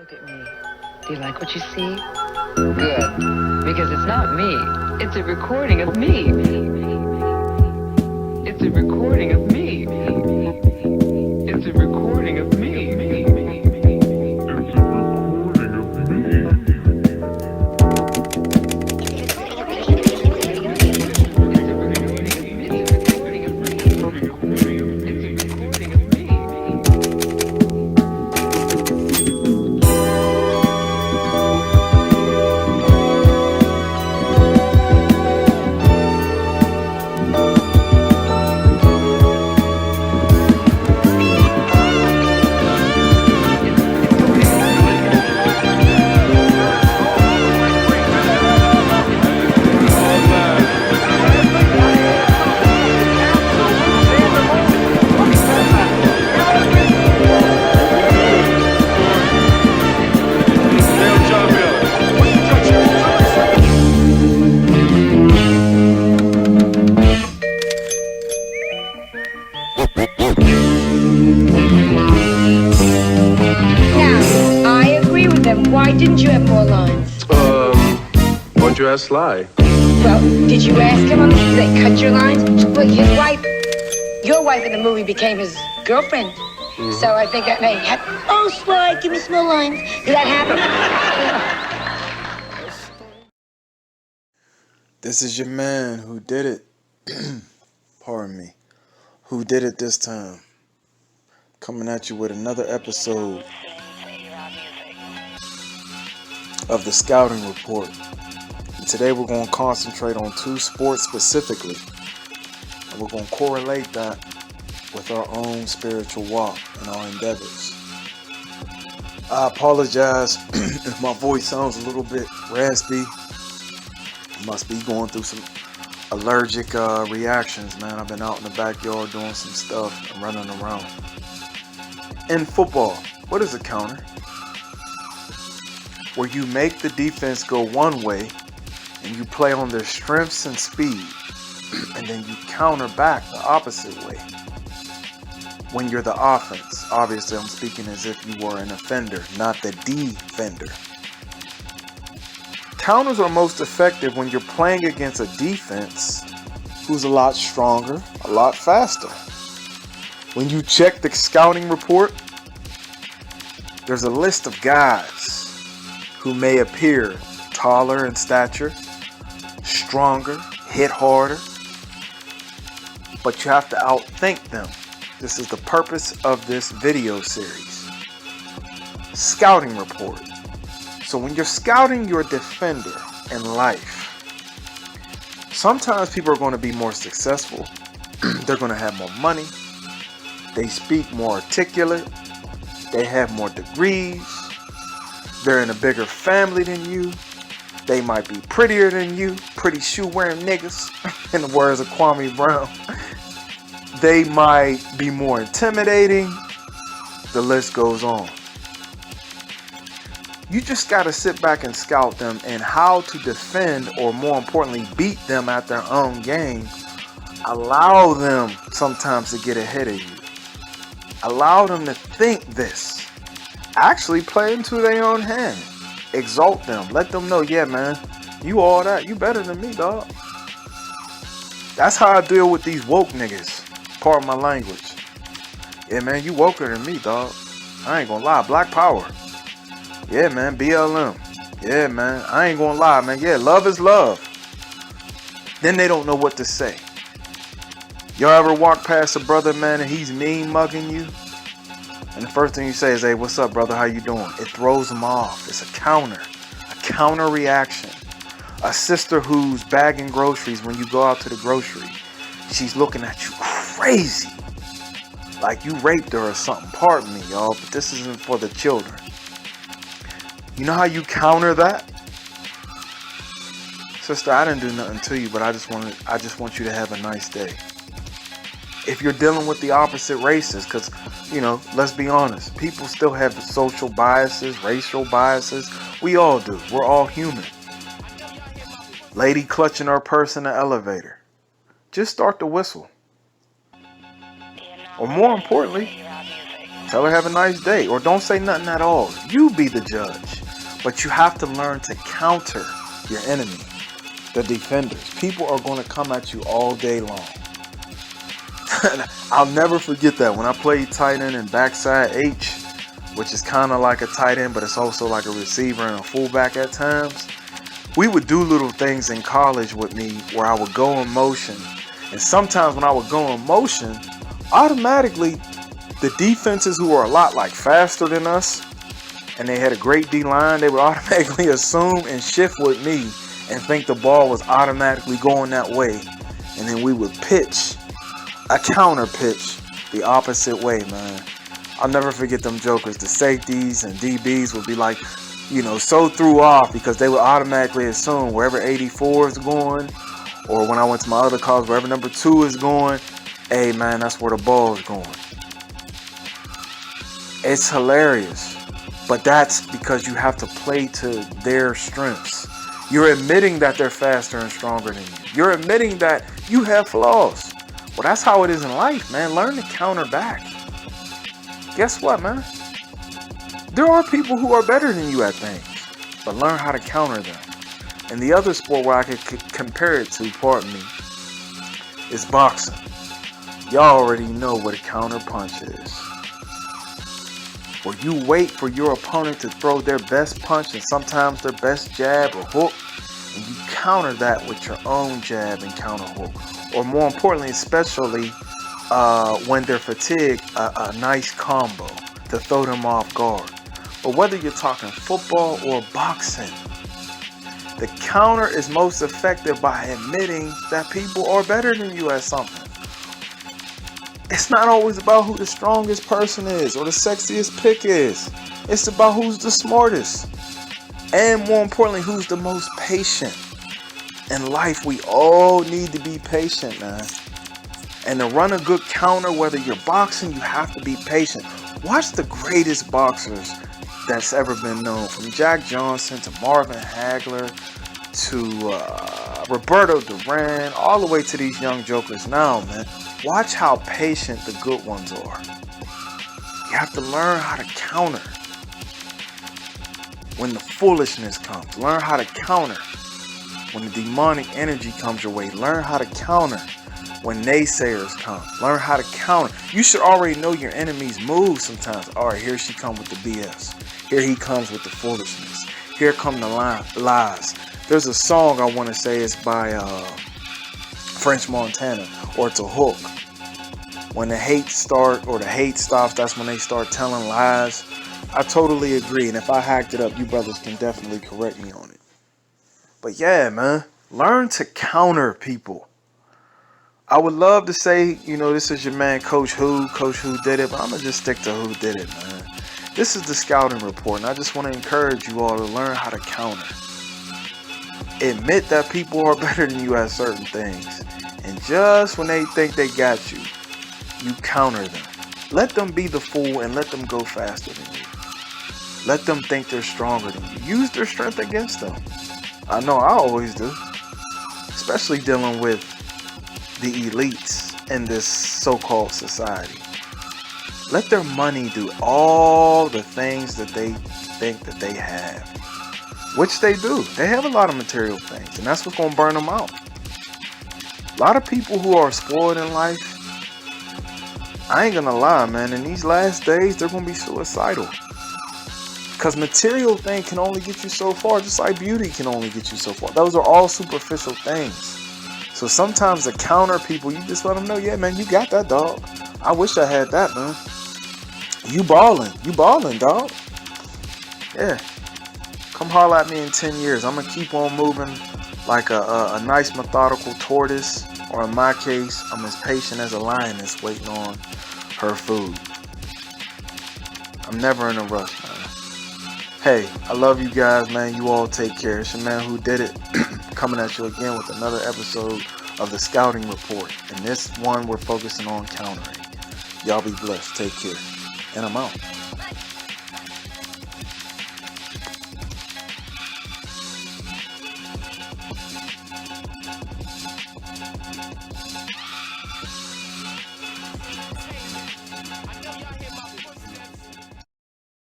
Look at me. Do you like what you see? Good. Because it's not me. It's a recording of me. It's a recording of me. It's a recording of me. Why didn't you have more lines? Why don't you ask Sly? Well, did you ask him on did they cut your lines? Well, your wife in the movie became his girlfriend. Mm-hmm. So I think that may happen. Oh, Sly, give me some more lines. Did that happen? This is your man who did it. Pardon me. Who did it this time? Coming at you with another episode of the Scouting Report. And today we're going to concentrate on two sports specifically. And we're going to correlate that with our own spiritual walk and our endeavors. I apologize if my voice sounds a little bit raspy. I must be going through some allergic reactions, man. I've been out in the backyard doing some stuff and running around. In football, what is a counter? Where you make the defense go one way and you play on their strengths and speed, and then you counter back the opposite way. When you're the offense, obviously I'm speaking as if you were an offender, not the defender. Counters are most effective when you're playing against a defense who's a lot stronger, a lot faster. When you check the scouting report, there's a list of guys who may appear taller in stature, stronger, hit harder, but you have to outthink them. This is the purpose of this video series. Scouting report. So when you're scouting your defender in life, sometimes people are going to be more successful. They're going to have more money. They speak more articulate. They have more degrees. They're in a bigger family than you. They might be prettier than you. Pretty shoe wearing niggas, in the words of Kwame Brown. They might be more intimidating. The list goes on. You just got to sit back and scout them and how to defend, or more importantly, beat them at their own game. Allow them sometimes to get ahead of you. Allow them to think this. Actually play into their own hand. Exalt them. Let them know, yeah, man, you all that. You better than me, dog. That's how I deal with these woke niggas. Pardon my language. Yeah, man, you woker than me, dog. I ain't gonna lie. Black power. Yeah, man, BLM. Yeah, man, I ain't gonna lie, man. Yeah, love is love. Then they don't know what to say. Y'all ever walk past a brother, man, and he's mean mugging you? And the first thing you say is, hey, what's up, brother? How you doing? It throws them off. It's a counter reaction. A sister who's bagging groceries when you go out to the grocery, she's looking at you crazy. Like you raped her or something. Pardon me, y'all, but this isn't for the children. You know how you counter that? Sister, I didn't do nothing to you, but I just want you to have a nice day. If you're dealing with the opposite races, because, you know, let's be honest, people still have social biases, racial biases. We all do. We're all human. Lady clutching her purse in the elevator. Just start to whistle. Or more importantly, Tell her have a nice day, or don't say nothing at all. You be the judge. But you have to learn to counter your enemy, the defenders. People are going to come at you all day long. I'll never forget that when I played tight end and backside H, which is kind of like a tight end, but it's also like a receiver and a fullback at times. We would do little things in college with me where I would go in motion. And sometimes when I would go in motion, automatically the defenses who are a lot like faster than us, and they had a great D-line, they would automatically assume and shift with me and think the ball was automatically going that way. And then we would pitch a counter pitch the opposite way, man. I'll never forget them jokers. The safeties and DBs would be like, so threw off because they would automatically assume wherever 84 is going, or when I went to my other calls, wherever number 2 is going, hey, man, that's where the ball is going. It's hilarious. But that's because you have to play to their strengths. You're admitting that they're faster and stronger than you. You're admitting that you have flaws. Well, that's how it is in life, man. Learn to counter back. Guess what, man? There are people who are better than you at things, but learn how to counter them. And the other sport where I could compare it to, pardon me, is boxing. Y'all already know what a counter punch is. Where you wait for your opponent to throw their best punch and sometimes their best jab or hook, and you counter that with your own jab and counter hook. Or more importantly, especially when they're fatigued, a nice combo to throw them off guard. But whether you're talking football or boxing, the counter is most effective by admitting that people are better than you at something. It's not always about who the strongest person is or the sexiest pick is. It's about who's the smartest. And more importantly, who's the most patient. In life, we all need to be patient, man. And to run a good counter, whether you're boxing, you have to be patient. Watch the greatest boxers that's ever been known, from Jack Johnson to Marvin Hagler to Roberto Duran, all the way to these young jokers now, man. Watch how patient the good ones are. You have to learn how to counter when the foolishness comes. Learn how to counter when the demonic energy comes your way. Learn how to counter when naysayers come. Learn how to counter. You should already know your enemy's moves sometimes. All right, here she comes with the BS. Here he comes with the foolishness. Here come the lies. There's a song I want to say is by French Montana, or it's a hook. When the hate stops, that's when they start telling lies. I totally agree, and if I hacked it up, you brothers can definitely correct me on it. But yeah, man, learn to counter people. I would love to say, this is your man, Coach Who did it, but I'm going to just stick to who did it, man. This is the Scouting Report, and I just want to encourage you all to learn how to counter. Admit that people are better than you at certain things. And just when they think they got you, you counter them. Let them be the fool and let them go faster than you. Let them think they're stronger than you. Use their strength against them. I know I always do. Especially dealing with the elites in this so-called society. Let their money do all the things that they think that they have. Which they do. They have a lot of material things. And that's what's going to burn them out. A lot of people who are spoiled in life, I ain't gonna lie, man, in these last days, they're gonna be suicidal. Because material thing can only get you so far, just like beauty can only get you so far. Those are all superficial things. So sometimes to counter people, you just let them know, yeah, man, you got that, dog. I wish I had that, man. You balling, dog. Yeah. Come holler at me in 10 years. I'm gonna keep on moving like a nice methodical tortoise, or in my case, I'm as patient as a lioness waiting on her food. I'm never in a rush, man. Hey, I love you guys, man. You all take care. It's your man Who Did It, coming at you again with another episode of the Scouting Report. And this one, we're focusing on countering. Y'all be blessed. Take care. And I'm out.